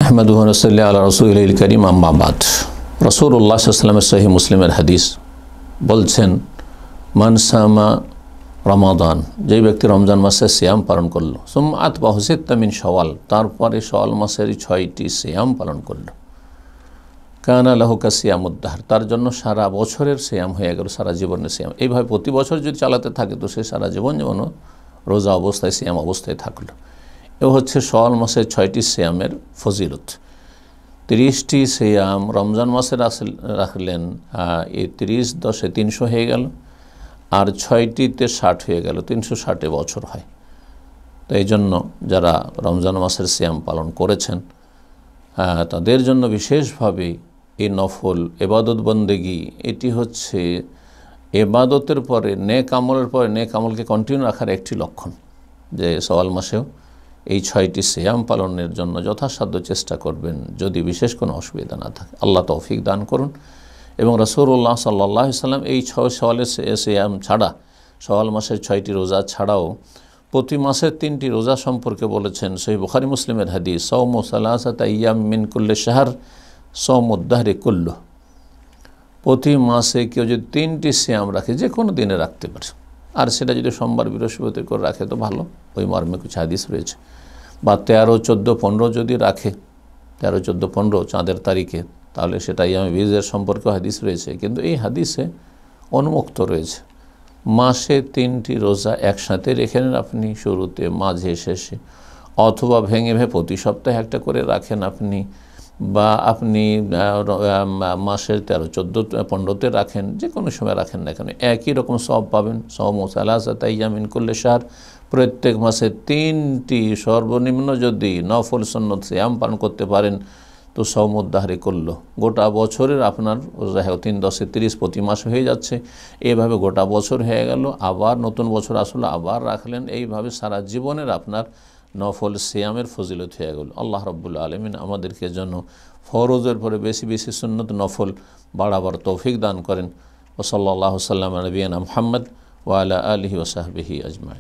আহমাদুহু ওয়া নুসাল্লি আলা রাসূলিল কারীম আম্মা বাদ। রাসূলুল্লাহ সাল্লাল্লাহু আলাইহি ওয়াসাল্লামের সহিহ মুসলিমের হাদিস বলছেন, মান সামা রমাদান, যেই ব্যক্তি রমজান মাসে সিয়াম পালন করলো, সুম্মা আতবাহু সিত্তা মিন শাওয়াল, তারপরে শাওয়াল মাসের 6টি সিয়াম পালন করলো, কানা লাহু কাসিয়ামুদ দাহর, তার জন্য সারা বছরের সিয়াম হয়ে গেল, সারা জীবনের সিয়াম। এইভাবে প্রতি বছর যদি চালাতে থাকে তো সে সারা জীবন যেমন রোজা অবস্থায় সিয়াম অবস্থায় থাকলো। এ হচ্ছে শাওয়াল মাসের 6টি সিয়ামের ফজিলত। 30টি সিয়াম রমজান মাসে রাখলেন, এই 30 10 300 হয়ে গেল, আর 6টিতে 60 হয়ে গেল, 360 বছর হয়। তো এই জন্য যারা রমজান মাসের সিয়াম পালন করেছেন তাদের জন্য বিশেষভাবে এই নফল এবাদত বন্দেগী, এটি হচ্ছে এবাদতের পরে নেক আমলের পরে নেক আমলকে কন্টিনিউ রাখার একটি লক্ষণ, যে শাওয়াল মাসেও এই 6টি সিয়াম পালনের জন্য যথাসাধ্য চেষ্টা করবেন, যদি বিশেষ কোনো অসুবিধা না থাকে। আল্লাহ তৌফিক দান করুন। এবং রাসূলুল্লাহ সাল্লাল্লাহু আলাইহি ওয়াসাল্লাম এই শাওয়ালের সিয়াম ছাড়া, শাওয়াল মাসের 6টি রোজা ছাড়াও প্রতি মাসের 3টি রোজা সম্পর্কে বলেছেন। সহিহ বুখারী মুসলিমের হাদিস, সাওমু সালাসাতা আইয়াম মিন কুল্লি শাহর সাওমুদ দাহরি কুল্লু, প্রতি মাসে কেউ যদি 3টি সিয়াম রাখে, যে কোনো দিনে রাখতে পারে, আর সেটা যদি সোমবার বৃহস্পতি করে রাখে তো ভালো, ওই মর্মে কিছু হাদিস রয়েছে। বা 13 14 15 যদি রাখে, 13 14 15 চাঁদের তারিখে, তাহলে সেটা ইয়ামে বীজের সম্পর্কে হাদিস রয়েছে। কিন্তু এই হাদিসে অনুমুক্ত রয়েছে মাসে 3টি রোজা একসাথে রেখে নেন আপনি, শুরুতে, মাঝে, শেষে, অথবা ভেঙে প্রতি সপ্তাহে একটা করে রাখেন আপনি, বা আপনি মাসের 13 14 15তে রাখেন, যে কোনো সময় রাখেন না কেন একই রকম সওয়াব পাবেন। সাওমু সালাসাতা আইয়াম মিন কুল্লি শাহর, প্রত্যেক মাসে 3টি সর্বনিম্ন যদি নফল সুন্নত সিয়াম পালন করতে পারেন তো সাওমুদ দাহরি কুল্লু, গোটা বছরের আপনার 3 10 30 প্রতি মাস হয়ে যাচ্ছে। এইভাবে গোটা বছর হয়ে গেল, আবার নতুন বছর আসলো আবার রাখলেন, এইভাবে সারা জীবনের আপনার নফল সিয়ামের ফজিলত হয়ে গেল। আল্লাহ রাব্বুল আলামিন আমাদেরকে যেন ফরজের পরে বেশি বেশি সুন্নত নফল বাড়াবার তৌফিক দান করেন। ওয়া সাল্লাল্লাহু সাল্লাম আলা নবিয়িনা মুহাম্মদ ওয়া আলা আলিহি ওয়া সাহবিহি আজমাইন।